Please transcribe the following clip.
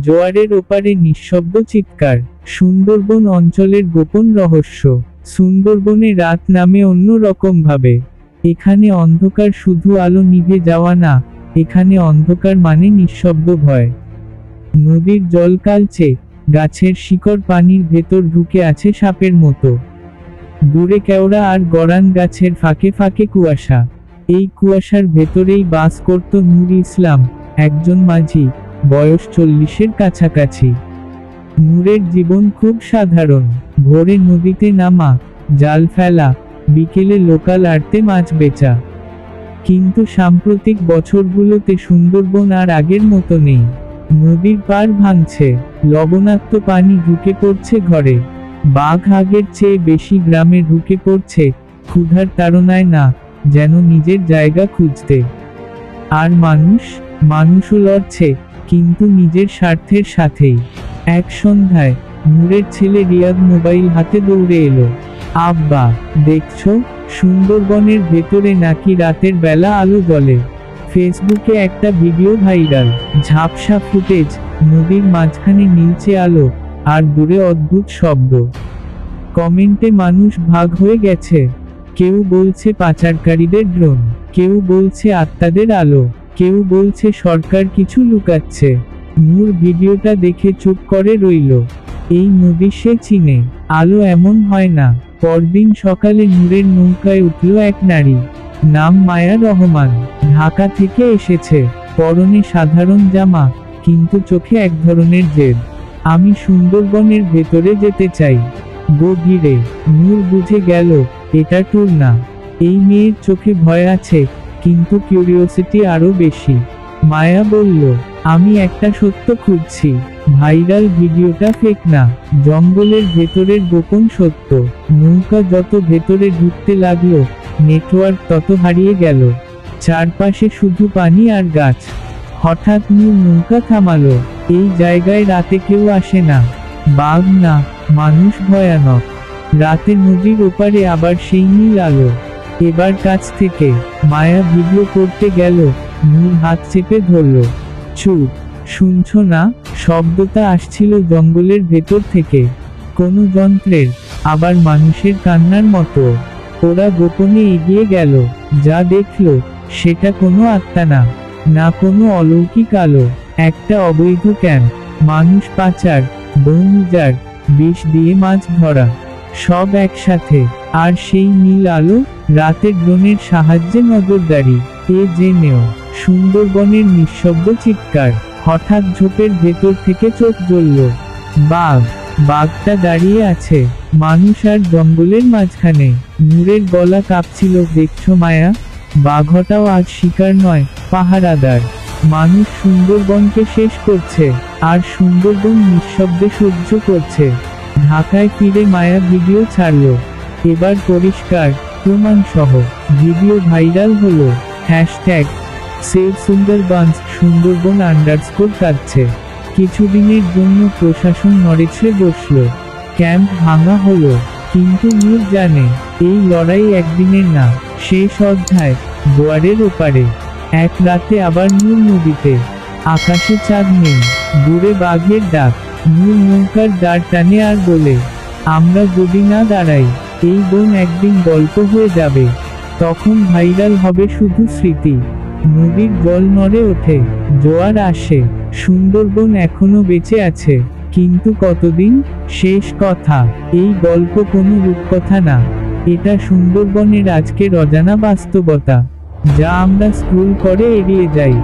জোয়ারের ওপারে নিঃশব্দ চিৎকার। সুন্দরবন অঞ্চলের গোপন রহস্য। সুন্দরবনে রাত নামে অন্য রকম ভাবে। এখানে অন্ধকার শুধু আলো নিভে যাওয়া না, এখানে অন্ধকার মানে নিঃশব্দ ভয়। নদীর জল কালচে, গাছের শিকড় পানির ভেতর ঢুকে আছে সাপের মতো। দূরে কেওড়া আর গরান গাছের ফাঁকে ফাঁকে কুয়াশা। এই কুয়াশার ভেতরেই বাস করত নূর ইসলাম, একজন মাঝি, বয়স 40-এর কাছাকাছি। নূরের জীবন খুব সাধারণ। ভোরে নদীতে নামা, জাল ফেলা, বিকেলে লোকাল আড়তে মাছ বেচা। কিন্তু সাম্প্রতিক বছরগুলোতে সুন্দরবন আর আগের মতো নেই। নদীর পাড় ভাঙছে, লবণাক্ত পানি ঢুকে পড়ছে ঘরে। বাঘ আগের চেয়ে বেশি গ্রামে ঢুকে পড়ছে, ক্ষুধার তাড়নায় না, যেন নিজের জায়গা খুঁজতে। আর মানুষও লড়ছে, কিন্তু নিজের স্বার্থের সাথেই। এক সন্ধ্যায় নূরের ছেলে রিয়াদ মোবাইল হাতে দৌড়ে এলো। আব্বা, দেখছো, সুন্দরবনের ভেতরে নাকি রাতের বেলা আলো জ্বলে। ফেসবুকে একটা ভিডিও ভাইরাল, ঝাপসা ফুটেজ, নদীর মাঝখানে নীলচে আলো, আর দূরে অদ্ভুত শব্দ। কমেন্টে মানুষ ভাগ হয়ে গেছে। কেউ বলছে পাচারকারীদের ড্রোন, কেউ বলছে আত্মাদের আলো, কেউ বলছে সরকার কিছু লুকাচ্ছে। নূর ভিডিওটা দেখে চুপ করে রইল। এই নদী সে চিনে, আলো এমন হয় না। পরদিন সকালে নূরের নৌকায় উঠল এক নারী, নাম মায়া রহমান। ঢাকা থেকে এসেছে, পরনে সাধারণ জামা, কিন্তু চোখে এক ধরনের জেদ। আমি সুন্দরবনের ভেতরে যেতে চাই। গভীরে নূর বুঝে গেল, এটা ট্যুর না। এই মেয়ের চোখে ভয় আছে, কিন্তু কিউরিওসিটি আরো বেশি। মায়া বলল, আমি একটা সত্য খুঁজছি। ভাইরাল ভিডিওটা ফেক না, জঙ্গলের ভেতরের গোপন সত্য। নৌকা যত ভেতরে ঢুকতে লাগলো, নেটওয়ার্ক তত হারিয়ে গেল। চারপাশে শুধু পানি আর গাছ। হঠাৎ নূর নৌকা থামালো। এই জায়গায় রাতে কেউ আসে না। বাঘ না, মানুষ ভয়ানক। রাতে নদীর ওপারে আবার সেই নীল আলো। এবার কাছ থেকে। মায়া ভিডিও করতে গেল, নূর হাত চেপে ধরল। চুপ, শুনছো না? শব্দটা আসছিল জঙ্গলের ভেতর থেকে, কোনো যন্ত্রের, আবার মানুষের কান্নার মতো। ওরা গোপনে এগিয়ে গেল। যা দেখল, সেটা কোনো আত্মা না, না কোনো অলৌকিক আলো, একটা অবৈধ ক্যাম্প। মানুষ পাচার, বন উজাড়, বিষ দিয়ে মাছ ধরা, সব একসাথে। আর সেই নীল আলো, রাতে ড্রোনের সাহায্যে নজরদারি। এ জেনেও সুন্দরবনের নিঃশব্দ চিৎকার। হঠাৎ ঝোপের ভেতর থেকে চোখ জ্বলল। বাঘটা দাঁড়িয়ে আছে, মানুষ আর জঙ্গলের মাঝখানে। নূরের গলা কাঁপছিল। দেখছো মায়া, বাঘটাও আজ শিকার নয়, পাহারাদার। মানুষ সুন্দরবনকে শেষ করছে, আর সুন্দরবন নিঃশব্দে সহ্য করছে। ঢাকায় ফিরে মায়া ভিডিও ছাড়ল। এবার পরিষ্কার প্রমাণ সহ ভিডিও ভাইরাল হলো। হ্যাশট্যাগ সেভ সুন্দরবনস, সুন্দরবন কাঁদছে। কিছুদিনের জন্য প্রশাসন নড়েছে বসল, ক্যাম্প ভাঙা হলো। কিন্তু নূর জানে, এই লড়াই একদিনের না। শেষ অধ্যায়, জোয়ারের ওপারে। এক রাতে আবার নূর নদীতে। আকাশে চাঁদ নেই, দূরে বাঘের ডাক। নূর নৌকার দাঁড় টানে আর বলে, আমরা যদি না দাঁড়াই, এই বন একদিন গল্প হয়ে যাবে। তখন ভাইরাল হবে শুধু স্মৃতি। নদীর জল নড়ে ওঠে, জোয়ার আসে, সুন্দরবন এখনো বেঁচে আছে। কিন্তু কতদিন? শেষ কথা। এই গল্প কোনো রূপকথা না, এটা সুন্দরবনের আজকের অজানা বাস্তবতা, যা আমরা স্ক্রল করে এড়িয়ে যাই।